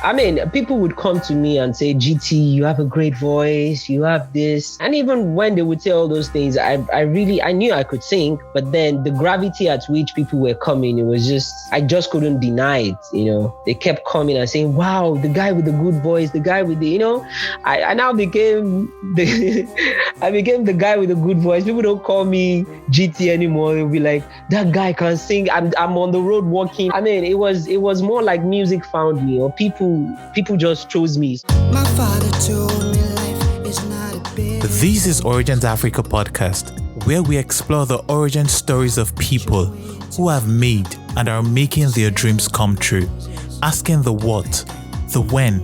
I mean, people would come to me and say, GT, you have a great voice, you have this. And even when they would say all those things, I knew I could sing, but then the gravity at which people were coming, it was just, I just couldn't deny it, you know. They kept coming and saying, wow, the guy with the good voice, the guy with the, you know, I now became the guy with the good voice. People don't call me GT anymore. They'll be like, that guy can sing. I'm on the road walking. I mean, it was more like music found me, or people just chose me. My father told me life is not a bit. This is Origins Africa podcast, where we explore the origin stories of people who have made and are making their dreams come true, asking the what, the when,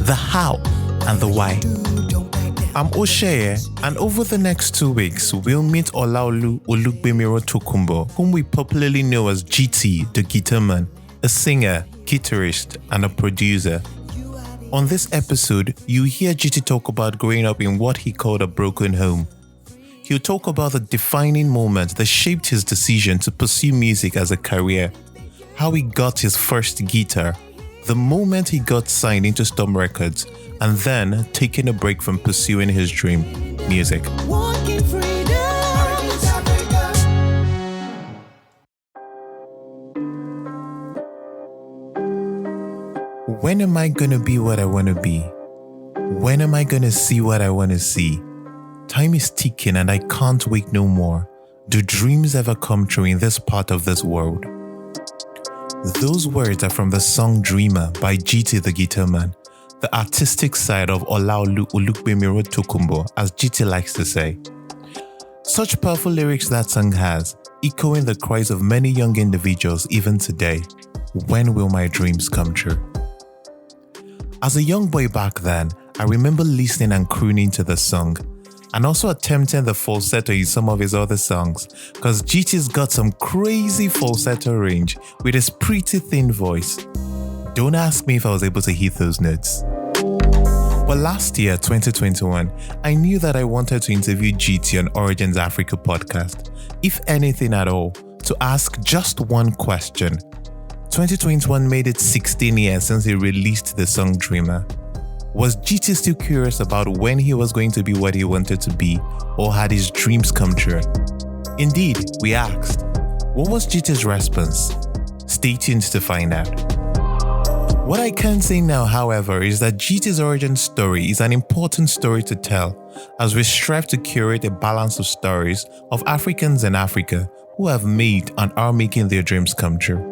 the how, and the why. I'm Osheye, and over the next 2 weeks, we'll meet Olaolu Olugbemiro Tokunbo, whom we popularly know as GT Da Guitarman, a singer, guitarist, and a producer. On this episode, you hear GT talk about growing up in what he called a broken home. He'll talk about the defining moment that shaped his decision to pursue music as a career, how he got his first guitar, the moment he got signed into Storm Records, and then taking a break from pursuing his dream, music. When am I gonna be what I wanna be? When am I gonna see what I wanna see? Time is ticking and I can't wait no more. Do dreams ever come true in this part of this world? Those words are from the song Dreamer by GT Da Guitarman, the artistic side of Olaolu Olugbemiro Tokunbo, as GT likes to say. Such powerful lyrics that song has, echoing the cries of many young individuals even today. When will my dreams come true? As a young boy back then, I remember listening and crooning to the song, and also attempting the falsetto in some of his other songs, because GT's got some crazy falsetto range with his pretty thin voice. Don't ask me if I was able to hit those notes. But last year, 2021, I knew that I wanted to interview GT on Origins Africa podcast, if anything at all, to ask just one question. 2021 made it 16 years since he released the song Dreamer. Was GT still curious about when he was going to be what he wanted to be, or had his dreams come true? Indeed, we asked. What was GT's response? Stay tuned to find out. What I can say now, however, is that GT's origin story is an important story to tell, as we strive to curate a balance of stories of Africans in Africa who have made and are making their dreams come true.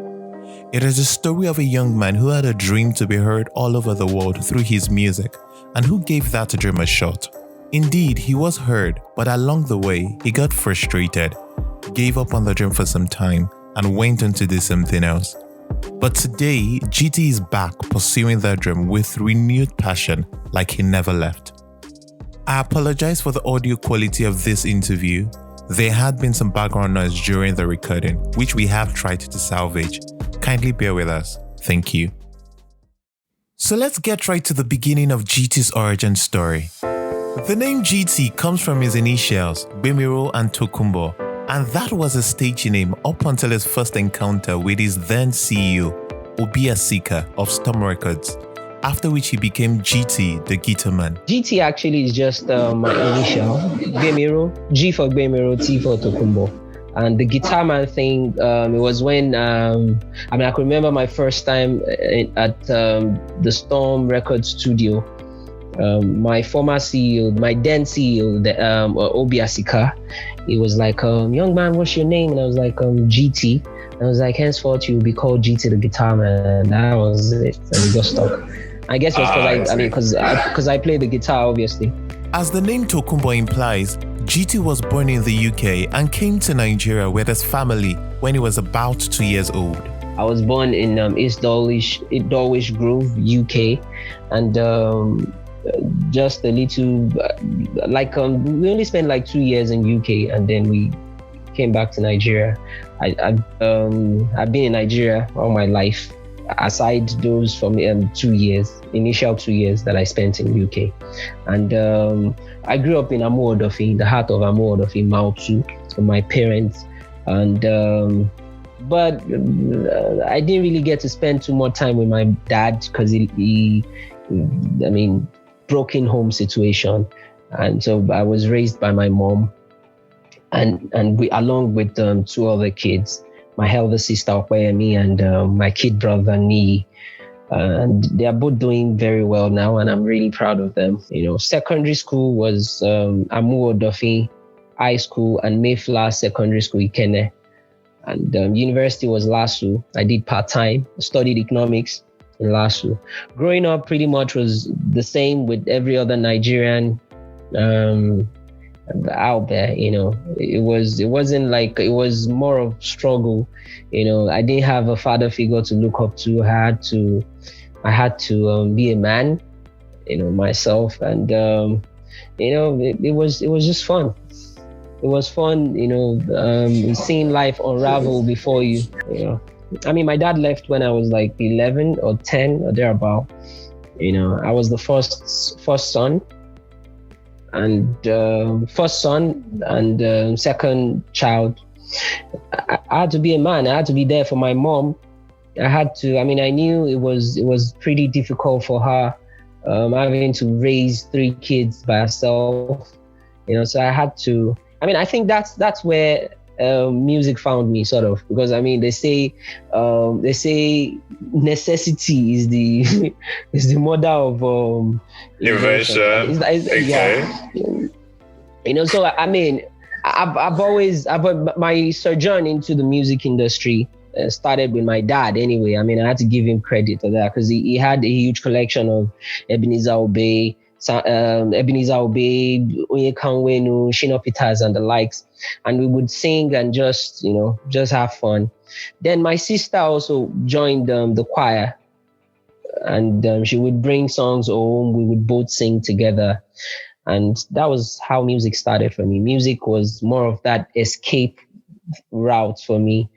It is a story of a young man who had a dream to be heard all over the world through his music, and who gave that dream a shot. Indeed, he was heard, but along the way, he got frustrated, gave up on the dream for some time, and went on to do something else. But today, GT is back pursuing that dream with renewed passion, like he never left. I apologize for the audio quality of this interview. There had been some background noise during the recording, which we have tried to salvage. Kindly bear with us. Thank you. So let's get right to the beginning of GT's origin story. The name GT comes from his initials, Gbemiro and Tokunbo, and that was his stage name up until his first encounter with his then CEO, Obiasika of Storm Records, after which he became GT Da Guitarman. GT actually is just my initial, Gbemiro, G for Gbemiro, T for Tokunbo. And the Guitarman thing, it was when, I could remember my first time at the Storm Records studio. My former CEO, my then CEO, Obiasika, he was like, young man, what's your name? And I was like, GT. And I was like, henceforth, you'll be called GT Da Guitarman. And that was it. And we got stuck. I guess it was because I play the guitar, obviously. As the name Tokunbo implies, GT was born in the UK and came to Nigeria with his family when he was about 2 years old. I was born in East Dulwich Grove, UK, and just a little, we only spent like 2 years in UK, and then we came back to Nigeria. I've been in Nigeria all my life, aside those from initial 2 years that I spent in UK. And I grew up in Amuodofi, the heart of Amuodofi, Mautu, with my parents. And but I didn't really get to spend too much time with my dad because he broken home situation. And so I was raised by my mom and we, along with two other kids, my elder sister Opeyemi and my kid brother Nii. And they are both doing very well now, and I'm really proud of them. Secondary school was Amu Odofi High School and Mayflower Secondary School, Ikene. And university was LASU. I did part-time, studied economics in LASU. Growing up pretty much was the same with every other Nigerian out there. It wasn't like, it was more of struggle. I didn't have a father figure to look up to. I had to be a man, myself, and it was just fun. It was fun, seeing life unravel before you. My dad left when I was like 11 or 10 or thereabout. I was the first son and second child. I had to be a man. I had to be there for my mom. I knew it was pretty difficult for her having to raise 3 kids by herself. So I had to. I think that's where music found me, sort of, because they say necessity is the is the mother of invention. Yeah. So I've my sojourn into the music industry started with my dad anyway. I had to give him credit for that because he had a huge collection of Ebenezer Obey, Onye Kanwenu, Shina Peters and the likes, and we would sing and just have fun. Then my sister also joined the choir, and she would bring songs home. We would both sing together, and that was how music started for me. Music was more of that escape route for me.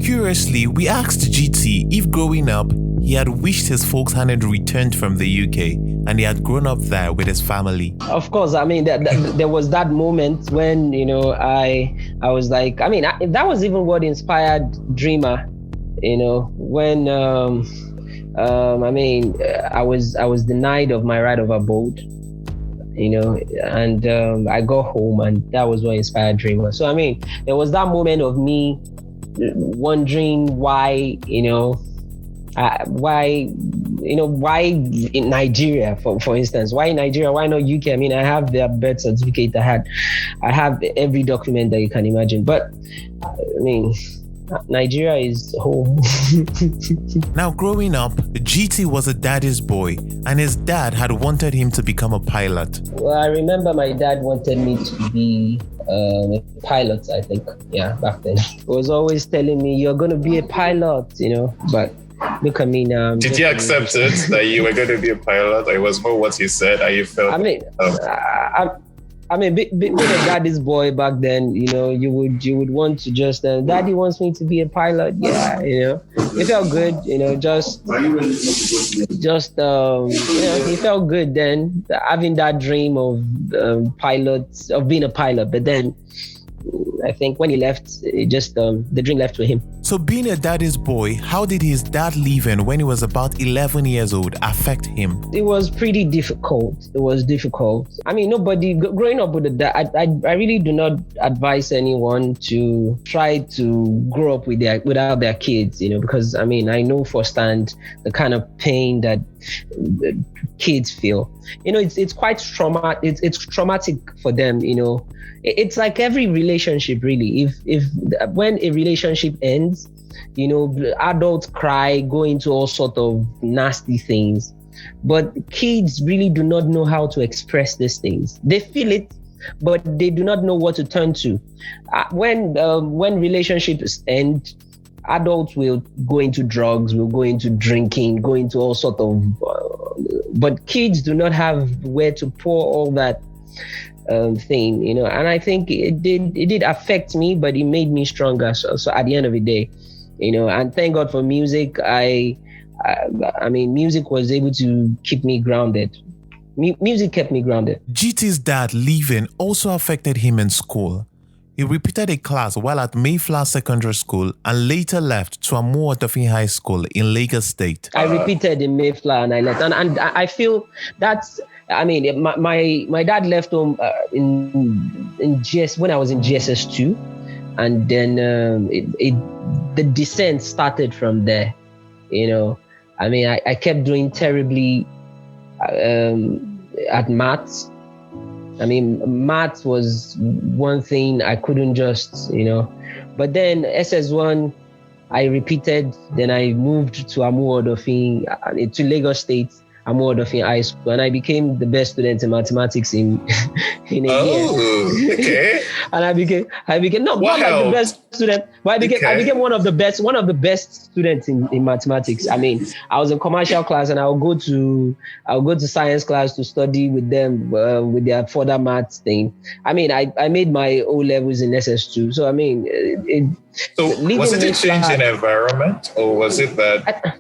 Curiously, we asked GT if growing up, he had wished his folks hadn't returned from the UK and he had grown up there with his family. Of course, there was that moment when, I was like, that was even what inspired Dreamer, when, I was denied of my right of abode, and I got home and that was what inspired Dreamer. So, there was that moment of me wondering why in Nigeria, for instance, why in Nigeria, why not UK? I have their birth certificate. I have every document that you can imagine, but Nigeria is home. Now, growing up, GT was a daddy's boy, and his dad had wanted him to become a pilot. Well, I remember my dad wanted me to be a pilot, I think. Yeah, back then. He was always telling me, you're going to be a pilot, but look at me now. Did you accept it that you were going to be a pilot? Or it was more what he said, how you felt? Being a daddy's boy back then, you would want to just, daddy wants me to be a pilot. Yeah, it felt good, it felt good then, having that dream of being a pilot. But then I think when he left, the dream left with him. So being a daddy's boy, how did his dad leaving when he was about 11 years old affect him? It was pretty difficult. It was difficult. Nobody, growing up with a dad, I really do not advise anyone to try to grow up without their kids, because I know firsthand the kind of pain that kids feel. It's quite traumatic. It's traumatic for them, It's like every relationship, really. If when a relationship ends, adults cry, go into all sort of nasty things, but kids really do not know how to express these things. They feel it, but they do not know what to turn to. When relationships end, adults will go into drugs, will go into drinking, go into all sort of, but kids do not have where to pour all that thing, and I think it did affect me, but it made me stronger. So at the end of the day, and thank God for music. Music was able to keep me grounded. Music kept me grounded. GT's dad leaving also affected him in school. He repeated a class while at Mayflower Secondary School and later left to Amuodofin High School in Lagos State. I repeated in Mayflower and I left. And I feel that's, I mean, my dad left home in GS when I was in GSS2. And then the descent started from there, you know. I mean, I kept doing terribly at maths. I mean, maths was one thing I couldn't just, you know. But then SS1, I repeated. Then I moved to Amuodofin, to Lagos State, Amuodofin High School, and I became the best student in mathematics in a year. Okay. And I became not like the best student, but I became one of the best students in mathematics. I mean, I was in commercial class and I would go to science class to study with them with their further maths thing. I mean, I made my O levels in SS2. So I mean, so was it a change in environment, or was it that?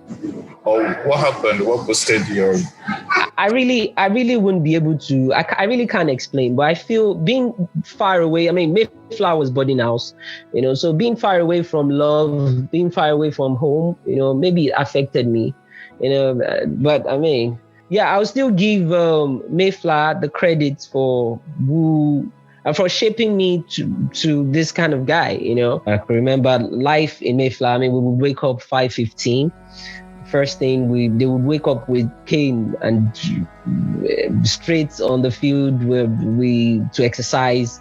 Or what happened? What boosted your? I really wouldn't be able to. I really can't explain. But I feel being far away. I mean, Mayflower was boarding house, you know. So being far away from love, being far away from home, you know, maybe it affected me, you know. But I mean, yeah, I'll still give Mayflower the credit for shaping me to this kind of guy, you know. I can remember life in Mayflower. I mean, we would wake up 5:15. First thing they would wake up with cane and straight on the field to exercise.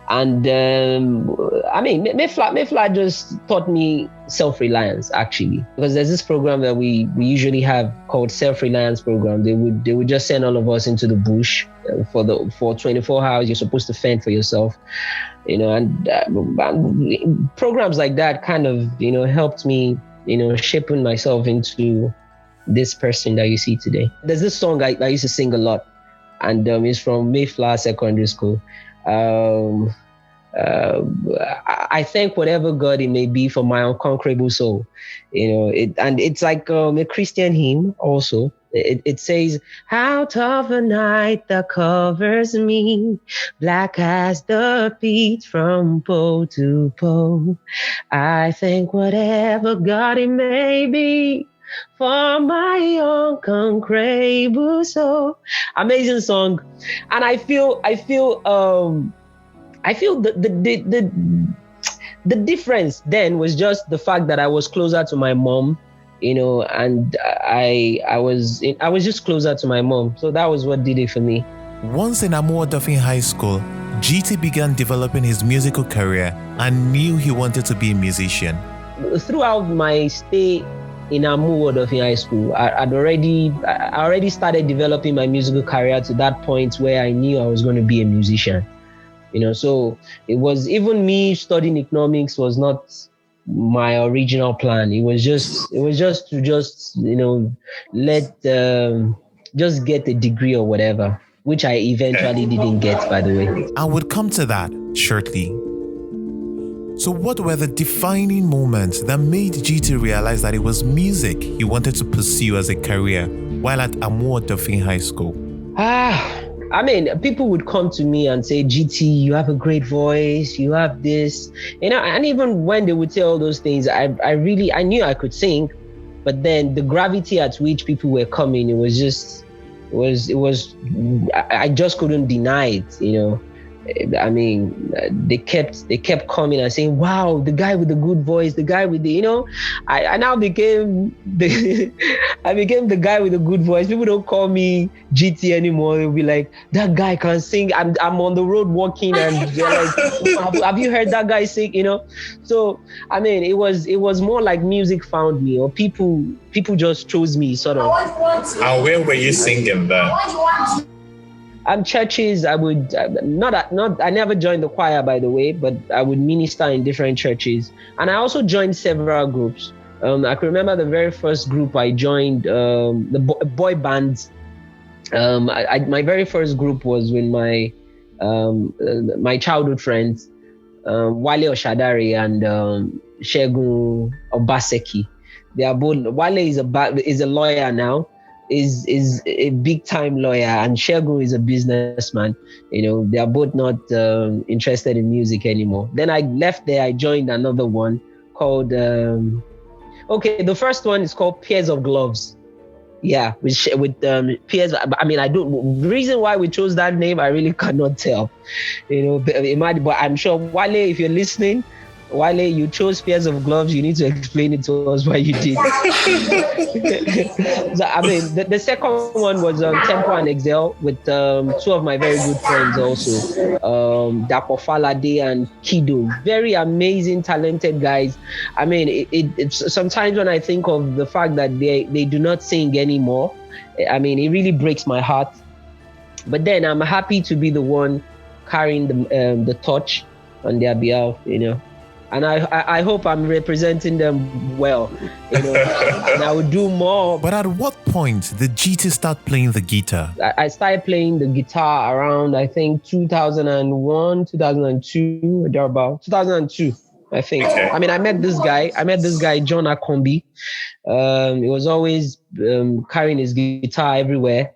And I mean, Mayflower just taught me self-reliance, actually, because there's this program that we usually have called self-reliance program. They would just send all of us into the bush for 24 hours. You're supposed to fend for yourself, you know, and programs like that kind of, you know, helped me, you know, shaping myself into this person that you see today. There's this song I used to sing a lot, and it's from Mayflower Secondary School. I thank whatever God it may be for my unconquerable soul, you know. It's like a Christian hymn also. It says, out of a night that covers me, black as the pit from pole to pole, I thank whatever God it may be for my unconquerable soul. Amazing song. And I feel the difference then was just the fact that I was closer to my mom, you know, and I was just closer to my mom. So that was what did it for me. Once in Amuodofin High School, GT began developing his musical career and knew he wanted to be a musician. Throughout my stay in Amuodofin High School, I already started developing my musical career to that point where I knew I was going to be a musician. You know, so it was, even me studying economics was not my original plan. It was just to you know, just get a degree or whatever, which I eventually didn't get, by the way. I would come to that shortly. So what were the defining moments that made GT realize that it was music he wanted to pursue as a career while at Amuodofin High School? I mean, people would come to me and say, GT, you have a great voice, you have this, you know, and even when they would say all those things, I knew I could sing, but then the gravity at which people were coming, I just couldn't deny it, you know. I mean, they kept coming and saying, wow, the guy with the good voice, the guy with the, you know, I now became the guy with the good voice. People don't call me GT anymore. They'll be like, that guy can sing. I'm on the road walking and they're like, have you heard that guy sing? You know? So, I mean, it was more like music found me, or people just chose me, sort of. And where were you singing then? Churches, I would I never joined the choir, by the way, but I would minister in different churches. And I also joined several groups. I can remember the very first group I joined, the boy bands. My very first group was with my childhood friends, Wale Oshadari and Shegun Obaseki. They are both. Wale is a lawyer now. is a big time lawyer and Shegun is a businessman. They are both not interested in music anymore. Then I left there. I joined another one called the first one is called Pairs of Gloves. Yeah, with Pairs. I mean, the reason why we chose that name, I really cannot tell. But I'm sure Wale, if you're listening, Wale, you chose Pairs of Gloves. You need to explain it to us why you did. So, I mean, the second one was Tempo and Excel with two of my very good friends also, Dapo Falade and Kido. Very amazing, talented guys. I mean, it's sometimes when I think of the fact that they do not sing anymore, I mean, it really breaks my heart. But then I'm happy to be the one carrying the torch on their behalf, And I hope I'm representing them well, and I will do more. But at what point did GT start playing the guitar? I started playing the guitar around, I think, 2001, 2002, thereabout. 2002, I think. Okay. I mean, I met this guy, John Akombi. He was always carrying his guitar everywhere.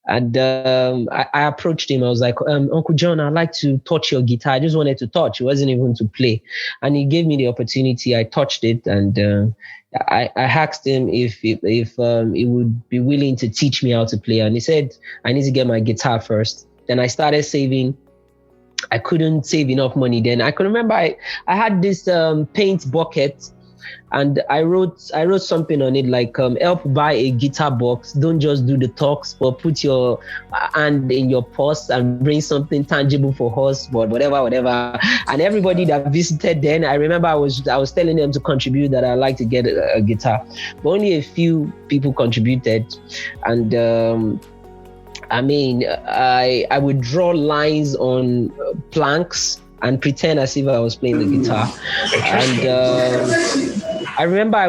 And I approached him. I was like, Uncle John, I'd like to touch your guitar. I just wanted to touch. It wasn't even to play. And he gave me the opportunity. I touched it. And I asked him if he would be willing to teach me how to play. And he said, I need to get my guitar first. Then I started saving. I couldn't save enough money then. I can remember I had this paint bucket. And I wrote something on it like, help buy a guitar box. Don't just do the talks, but put your hand in your purse and bring something tangible for us, but whatever. And everybody that visited then, I remember I was telling them to contribute that I'd like to get a guitar. But only a few people contributed. And I mean, I would draw lines on planks and pretend as if I was playing the guitar. And I remember I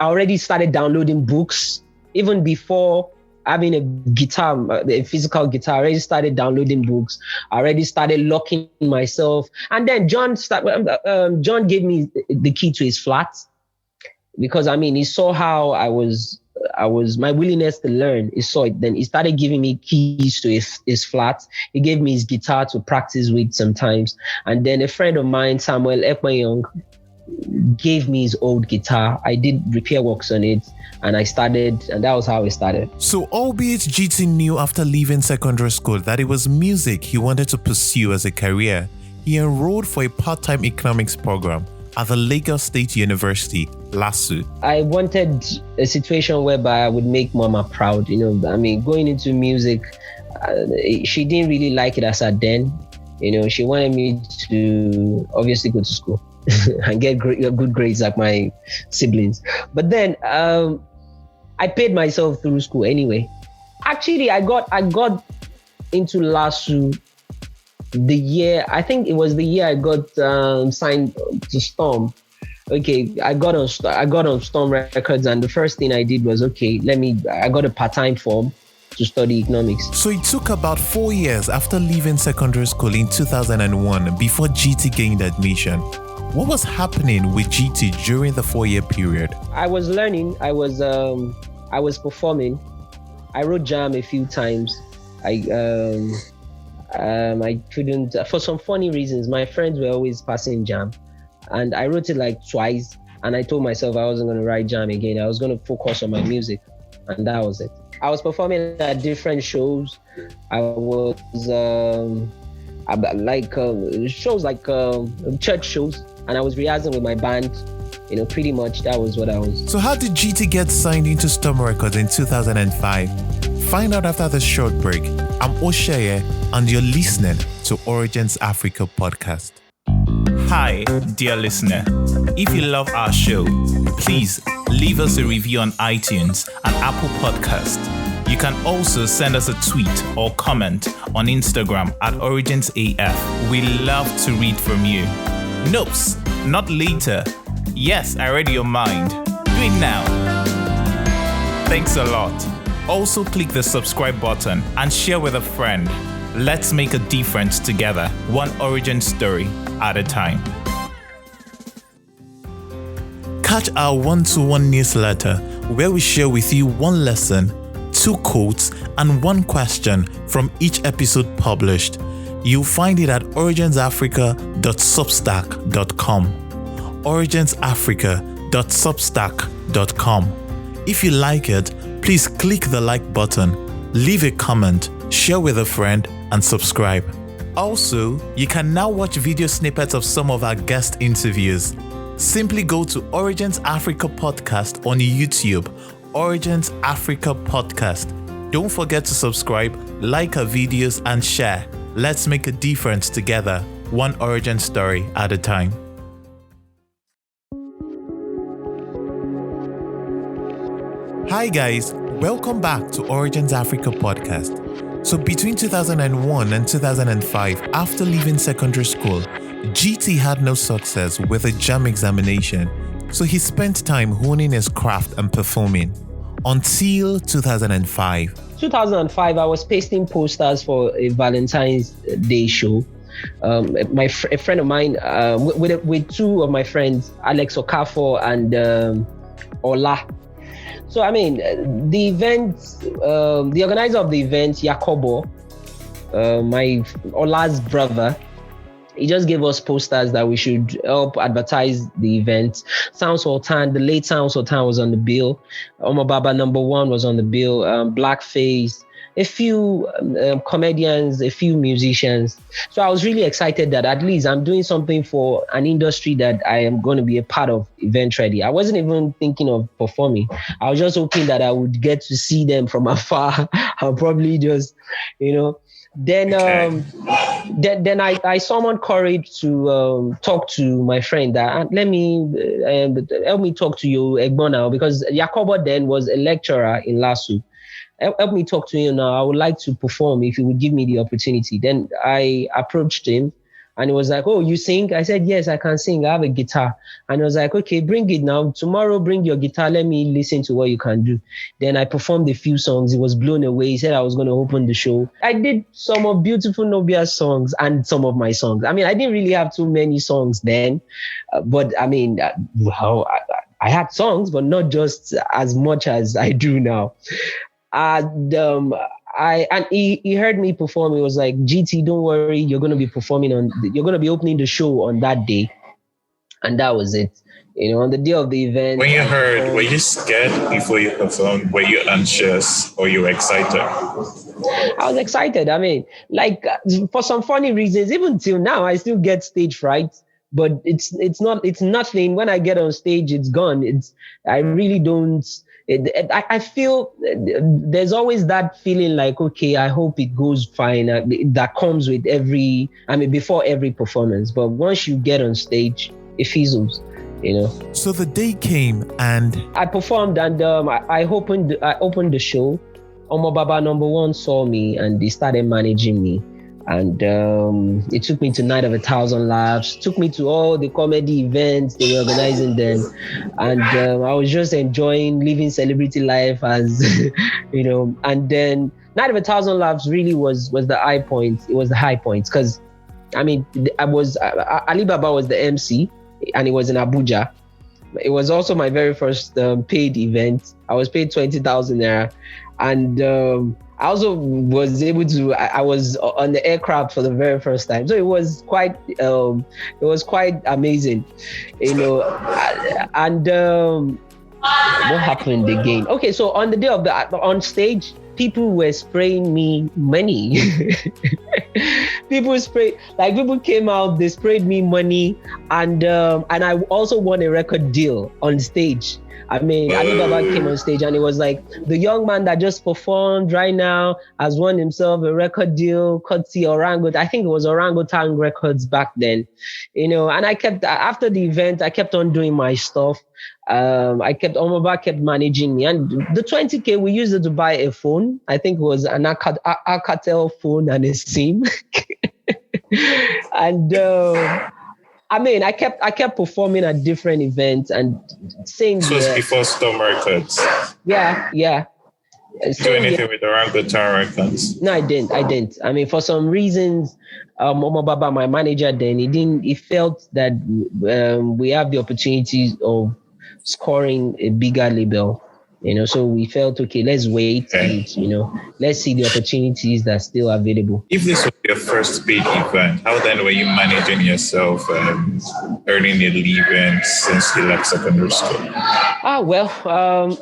already started downloading books even before having a guitar, a physical guitar. I already started downloading books. I already started locking myself. And then John gave me the key to his flat because, I mean, he saw how I was my willingness to learn. He saw it. Then he started giving me keys to his flat. He gave me his guitar to practice with sometimes. And then a friend of mine, Samuel Ekmayong, gave me his old guitar. I did repair works on it and that was how it started. So albeit GT knew after leaving secondary school that it was music he wanted to pursue as a career, he enrolled for a part-time economics program at the Lagos State University, LASU. I wanted a situation whereby I would make Mama proud. I mean, going into music, she didn't really like it as at then. She wanted me to obviously go to school and get good grades like my siblings. But then I paid myself through school anyway. Actually, I got into LASU I think it was the year I got signed to Storm. Okay, I got on Storm Records, and the first thing I did was, I got a part-time form to study economics. So it took about 4 years after leaving secondary school in 2001 before GT gained admission. What was happening with GT during the 4-year period? I was learning. I was performing. I wrote jam a few times. I couldn't, for some funny reasons, my friends were always passing jam. And I wrote it like twice. And I told myself I wasn't going to write jam again. I was going to focus on my music. And that was it. I was performing at different shows. I was shows like church shows. And I was rehearsing with my band. Pretty much that was what I was. So how did GT get signed into Storm Records in 2005? Find out after this short break. I'm Osheye, and you're listening to Origins Africa podcast. Hi, dear listener. If you love our show, please leave us a review on iTunes and Apple Podcast. You can also send us a tweet or comment on Instagram at OriginsAF. We love to read from you. Nopes, not later. Yes, I read your mind. Do it now. Thanks a lot. Also click the subscribe button and share with a friend. Let's make a difference together, one origin story at a time. Catch our one-to-one newsletter where we share with you one lesson, 2 quotes, and 1 question from each episode published. You'll find it at originsafrica.substack.com. originsafrica.substack.com. If you like it, please click the like button, leave a comment, share with a friend, and subscribe. Also, you can now watch video snippets of some of our guest interviews. Simply go to Origins Africa Podcast on YouTube, Origins Africa Podcast. Don't forget to subscribe, like our videos, and share. Let's make a difference together, one origin story at a time. Hi guys, welcome back to Origins Africa Podcast. So between 2001 and 2005, after leaving secondary school, GT had no success with a JAM examination, so he spent time honing his craft and performing. Until 2005. 2005, I was pasting posters for a Valentine's Day show. A friend of mine, with 2 of my friends, Alex Okafor and Ola. So, I mean, the event, the organizer of the event, Yakobo, my Ola's brother, he just gave us posters that we should help advertise the event. Sound Sultan, the late Sound Sultan was on the bill. Omar Baba #1 was on the bill. Blackface, a few comedians, a few musicians. So I was really excited that at least I'm doing something for an industry that I am going to be a part of eventually. I wasn't even thinking of performing. I was just hoping that I would get to see them from afar. I'll probably just, Then I summoned courage to talk to my friend that let me help me talk to you Egbo now, because Yakobo then was a lecturer in LASU. Help me talk to him now. I would like to perform if he would give me the opportunity. Then I approached him and he was like, "Oh, you sing?" I said, "Yes, I can sing. I have a guitar." And he was like, "Okay, bring it now. Tomorrow, bring your guitar. Let me listen to what you can do." Then I performed a few songs. He was blown away. He said I was going to open the show. I did some of Beautiful Nobia's songs and some of my songs. I mean, I didn't really have too many songs then, but I mean, I had songs, but not just as much as I do now. And he heard me perform. He was like, "GT, don't worry, you're going to be opening the show on that day." And that was it. On the day of the event. When you heard, were you scared before you performed? Were you anxious or you were excited? I was excited. I mean, for some funny reasons, even till now, I still get stage fright. But it's nothing. When I get on stage, it's gone. I really don't. I feel there's always that feeling like, okay, I hope it goes fine. That comes with before every performance. But once you get on stage, it fizzles, So the day came and I performed, and I opened the show. Omo Baba #1 saw me and they started managing me. And it took me to Night of 1,000 Laughs, took me to all the comedy events they were organizing then. And I was just enjoying living celebrity life as, and then Night of 1,000 Laughs really was the high point. It was the high point because, I mean, Ali Baba was the MC and it was in Abuja. It was also my very first paid event. I was paid 20,000 naira. And I also was able to. I was on the aircraft for the very first time, so it was quite amazing, And what happened again? Okay, so on the day of on stage, people were spraying me money. People came out, they sprayed me money, and I also won a record deal on stage. I mean, Ali Baba came on stage and it was like, the young man that just performed right now has won himself a record deal, courtesy Orangutan. I think it was Orangutan Records back then, and I kept, after the event, I kept on doing my stuff. Omaba kept managing me, and the 20K, we used it to buy a phone. I think it was an Alcatel phone and a SIM. And I mean, I kept performing at different events and saying. This was before Storm Records. Yeah. Do anything with Orangutan Records? No, I didn't. I mean, for some reasons, Omo Baba, my manager then, he felt that we have the opportunity of scoring a bigger label. So we felt, okay, let's wait and, let's see the opportunities that's still available. If this was your first big event, how then were you managing yourself, earning a living since you left secondary school?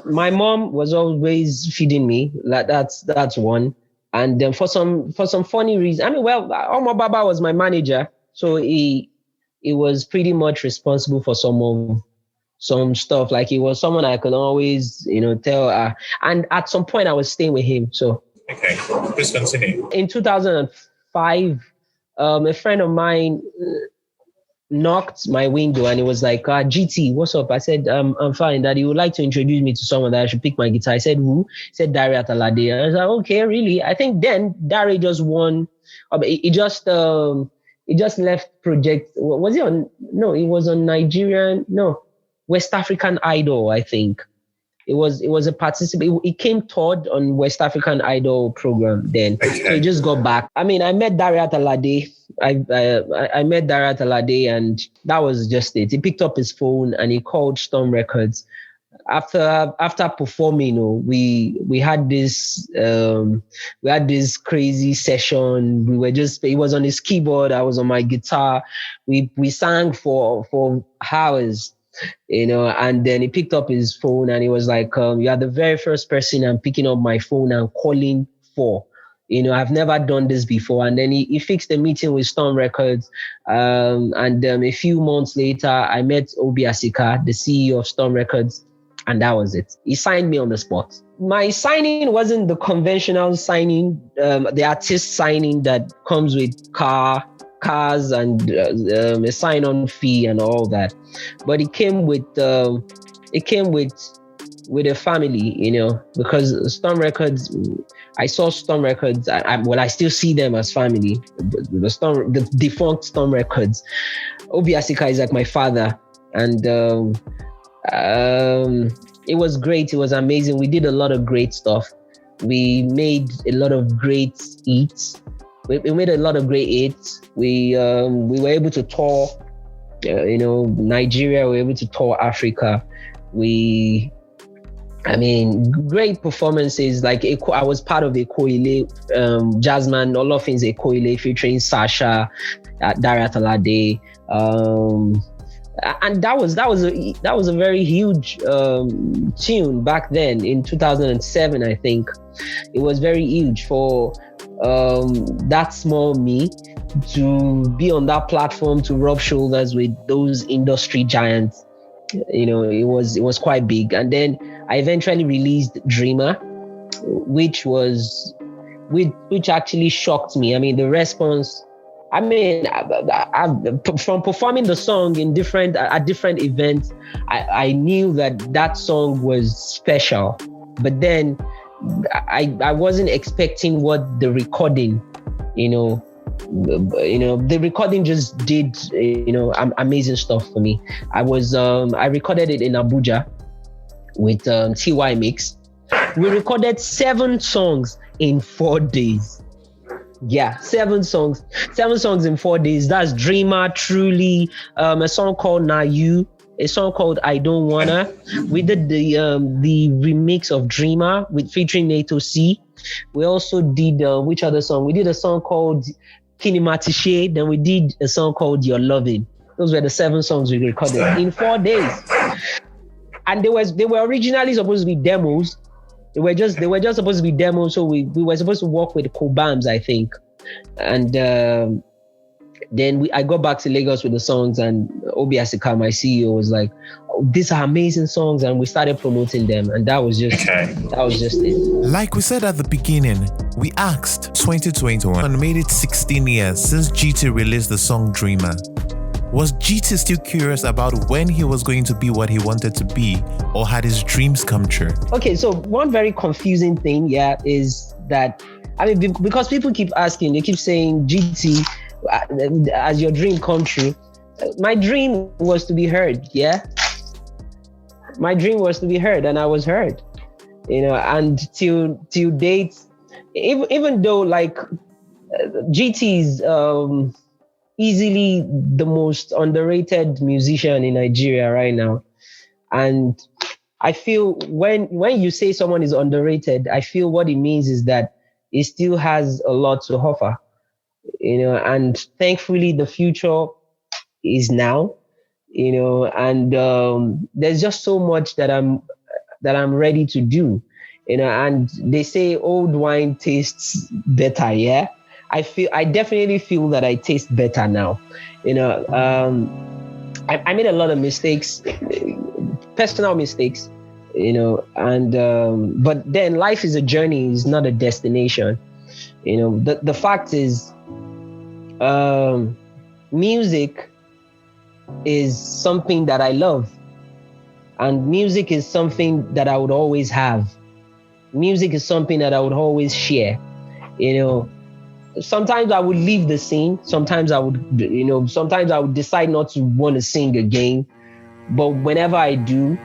My mom was always feeding me. Like that's one. And then for some funny reason, Oma Baba was my manager, so he was pretty much responsible for some stuff. Like, he was someone I could always, tell. And at some point, I was staying with him. So okay, please continue. In 2005, a friend of mine knocked my window and it was like, GT, what's up? I said, I'm fine, that he would like to introduce me to someone that I should pick my guitar. I said, who? He said, Dari Atalade. And I was like, okay, really? I think then Dari just won. He just left project. Was he on? No, it was on West African Idol, I think. It was a participant. He came third on West African Idol program then. Okay. So he just got back. I met Dari Atalade. I met Dari Atalade, and that was just it. He picked up his phone and he called Storm Records. After performing, we had this crazy session. He was on his keyboard, I was on my guitar. We sang for hours. And then he picked up his phone and he was like, you are the very first person I'm picking up my phone and calling for. I've never done this before. And then he fixed a meeting with Storm Records. And a few months later, I met Obi Asika, the CEO of Storm Records, and that was it. He signed me on the spot. My signing wasn't the conventional signing, the artist signing that comes with cars and a sign-on fee and all that, but it came with a family, because Storm Records, I saw Storm Records. I still see them as family. The defunct Storm Records. Obi Asika is like my father, and it was great. It was amazing. We did a lot of great stuff. We made a lot of great hits. We made a lot of great hits. We were able to tour, Nigeria. We were able to tour Africa. Great performances. Like I was part of Ekoile, Jazzman, all of things Ekoile, featuring Sasha, Dari Atalade, and that was a very huge tune back then in 2007. I think it was very huge for that small me to be on that platform, to rub shoulders with those industry giants. It was quite big. And then I eventually released Dreamer, which actually shocked me. The response. From performing the song at different events, I knew that song was special. But then I wasn't expecting what the recording, the recording just did, amazing stuff for me. I recorded it in Abuja with TY Mix. We recorded 7 songs in 4 days. Yeah, 7 songs in 4 days. That's Dreamer, Truly, a song called Na You, a song called I Don't Wanna. We did the remix of Dreamer featuring Nato C. We also did which other song? We did a song called Kinematishe. Then we did a song called Your Loving. Those were the 7 songs we recorded in 4 days. And they were originally supposed to be demos. They were just supposed to be demos. So we were supposed to work with Kobams, I think. And then I got back to Lagos with the songs, and Obi Asika, my CEO, was like, oh, these are amazing songs, and we started promoting them, and that was just it. Like we said at the beginning, we asked 2021 and made it 16 years since GT released the song Dreamer. Was GT still curious about when he was going to be what he wanted to be, or had his dreams come true? Okay, so one very confusing thing, is that, because people keep asking, they keep saying, GT, as your dream come true. My dream was to be heard, My dream was to be heard, and I was heard, and till date, even though GT is easily the most underrated musician in Nigeria right now. And I feel when you say someone is underrated, I feel what it means is that it still has a lot to offer, and thankfully the future is now, and there's just so much that I'm ready to do, and they say old wine tastes better. Yeah. I definitely feel that I taste better now. I made a lot of mistakes, personal mistakes, and but then life is a journey, it's not a destination. The fact is, music is something that I love, and music is something that I would always have. Music is something that I would always share. Sometimes I would leave the scene. Sometimes I would decide not to want to sing again. But whenever I do,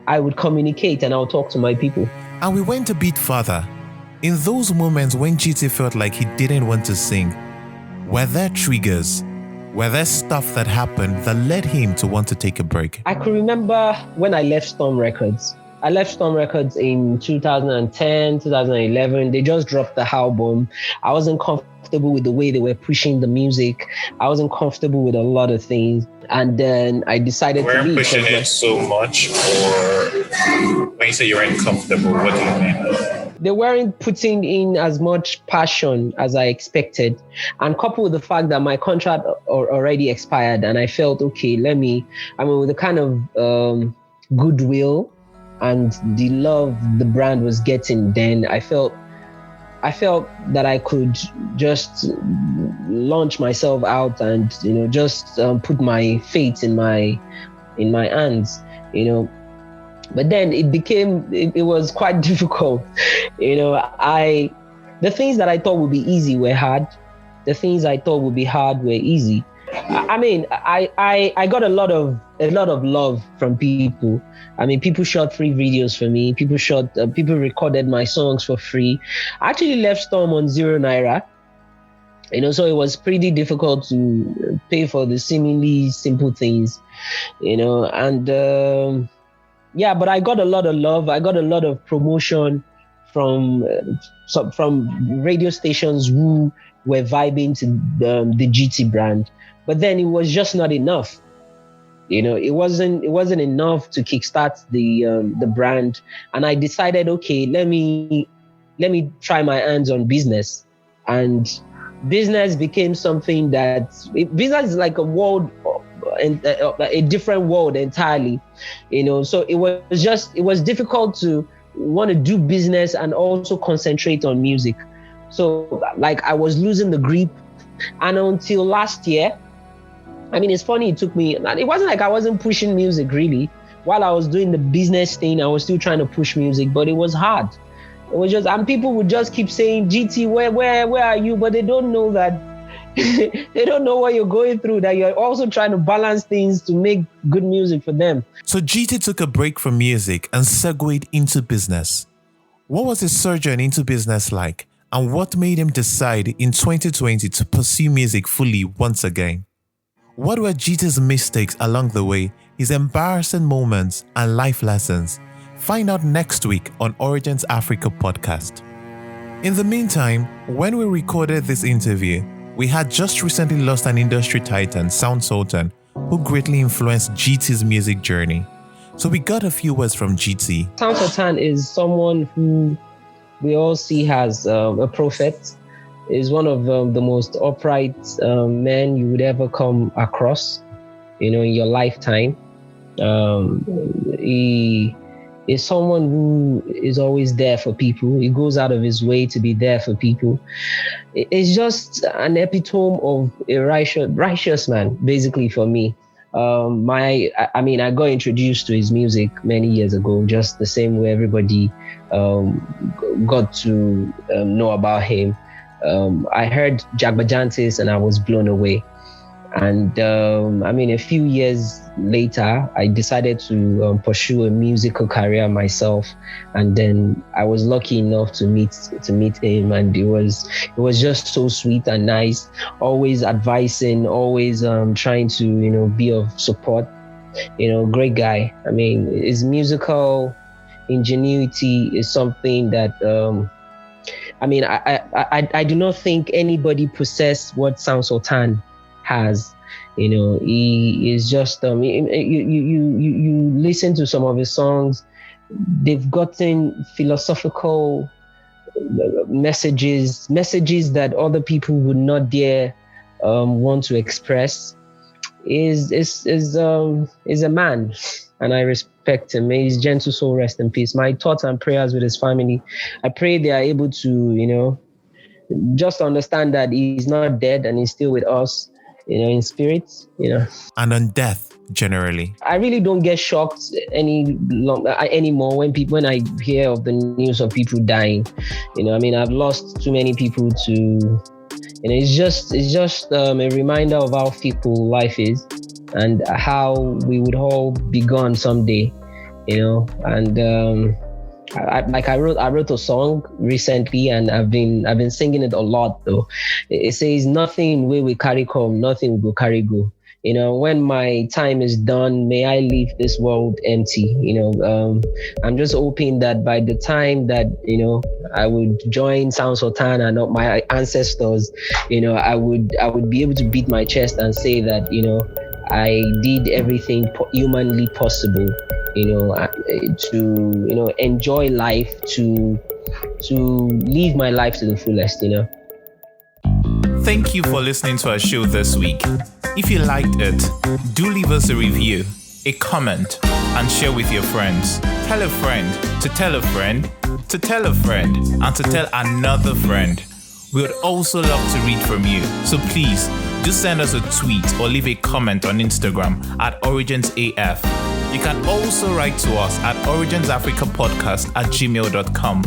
I would communicate and I'll talk to my people. And we went a bit further. In those moments when GT felt like he didn't want to sing, were there triggers? Were there stuff that happened that led him to want to take a break? I could remember when I left Storm Records. I left Storm Records in 2010, 2011. They just dropped the album. I wasn't comfortable with the way they were pushing the music. I wasn't comfortable with a lot of things. And then I decided to leave. You weren't pushing it so much, or when you say you weren't comfortable, what do you mean? They weren't putting in as much passion as I expected. And coupled with the fact that my contract already expired, and I felt, okay, with the kind of goodwill and the love the brand was getting, then I felt that I could just launch myself out and just put my fate in my hands, But then it was quite difficult, the things that I thought would be easy were hard. The things I thought would be hard were easy. I got a lot of love from people. People shot free videos for me. People recorded my songs for free. I actually left Storm on 0 naira. So it was pretty difficult to pay for the seemingly simple things, and but I got a lot of love. I got a lot of promotion from radio stations who were vibing to the GT brand. But then it was just not enough. It wasn't enough to kickstart the brand. And I decided, okay, let me try my hands on business. And business became something business is like a world, a different world entirely. So it was difficult to want to do business and also concentrate on music. So I was losing the grip. And until last year, it's funny, it wasn't like I wasn't pushing music really. While I was doing the business thing, I was still trying to push music, but it was hard. It was just, and people would just keep saying, GT, where are you? But they don't know that, they don't know what you're going through, that you're also trying to balance things to make good music for them. So GT took a break from music and segued into business. What was his sojourn into business like? And what made him decide in 2020 to pursue music fully once again? What were GT's mistakes along the way, his embarrassing moments and life lessons? Find out next week on Origins Africa podcast. In the meantime, when we recorded this interview, we had just recently lost an industry titan, Sound Sultan, who greatly influenced GT's music journey. So we got a few words from GT. Sound Sultan is someone who we all see as a prophet. Is one of the most upright men you would ever come across, in your lifetime. He is someone who is always there for people. He goes out of his way to be there for people. It's just an epitome of a righteous man, basically, for me. I got introduced to his music many years ago, just the same way everybody got to know about him. I heard Jagbajantis and I was blown away. And a few years later, I decided to pursue a musical career myself. And then I was lucky enough to meet him, and it was just so sweet and nice. Always advising, always trying to be of support. great guy. I mean, his musical ingenuity is something that I do not think anybody possess what Sound Sultan has. He is just you listen to some of his songs, they've gotten philosophical messages that other people would not dare want to express. Is a man, and I respect him. May his gentle soul rest in peace. My thoughts and prayers with his family. I pray they are able to, just understand that he's not dead and he's still with us, in spirit, And on death, generally. I really don't get shocked anymore when I hear of the news of people dying. I've lost too many people to. It's just a reminder of how fickle life is and how we would all be gone someday, And I wrote a song recently, and I've been singing it a lot though. It says, "Nothing we will carry come, nothing will carry go." When my time is done, may I leave this world empty. I'm just hoping that by the time that, I would join Sound Sultan and not my ancestors, I would be able to beat my chest and say that, I did everything humanly possible, to, enjoy life, to live my life to the fullest, Thank you for listening to our show this week. If you liked it, do leave us a review, a comment, and share with your friends. Tell a friend to tell a friend to tell a friend and to tell another friend. We would also love to read from you, so please do send us a tweet or leave a comment on Instagram at OriginsAF. You can also write to us at originsafricapodcast@gmail.com.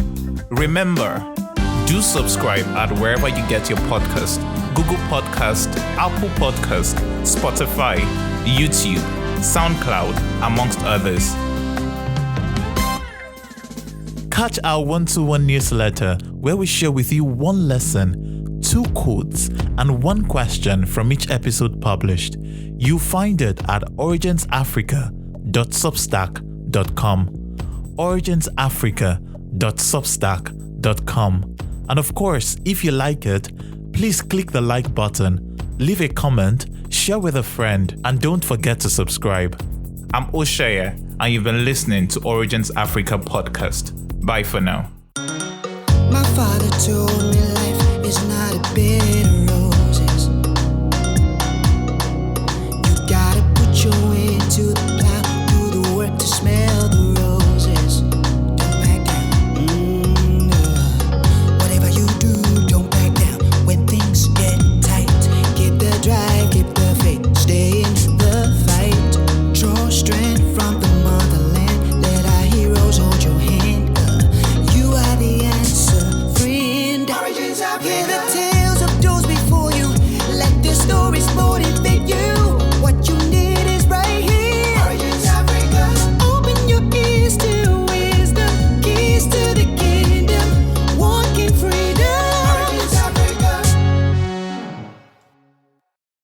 Remember, do subscribe at wherever you get your podcast: Google Podcast, Apple Podcast, Spotify, YouTube, SoundCloud, amongst others. Catch our 1-to-1 newsletter where we share with you one lesson, 2 quotes, and 1 question from each episode published. You'll find it at originsafrica.substack.com. originsafrica.substack.com. And of course, if you like it, please click the like button, leave a comment, share with a friend, and don't forget to subscribe. I'm Oshaya, and you've been listening to Origins Africa Podcast. Bye for now. My father told me life is not a bed of roses. You gotta put your way to the plow, do the work to smell the roses. Don't back down. Whatever you do, don't back down. When things get tight, keep the drive, keep the faith, stay in the fight. Draw strength from the motherland, let our heroes hold your hand. You are the answer, friend. Origins out, hear the tales of those before you. Let their stories spoil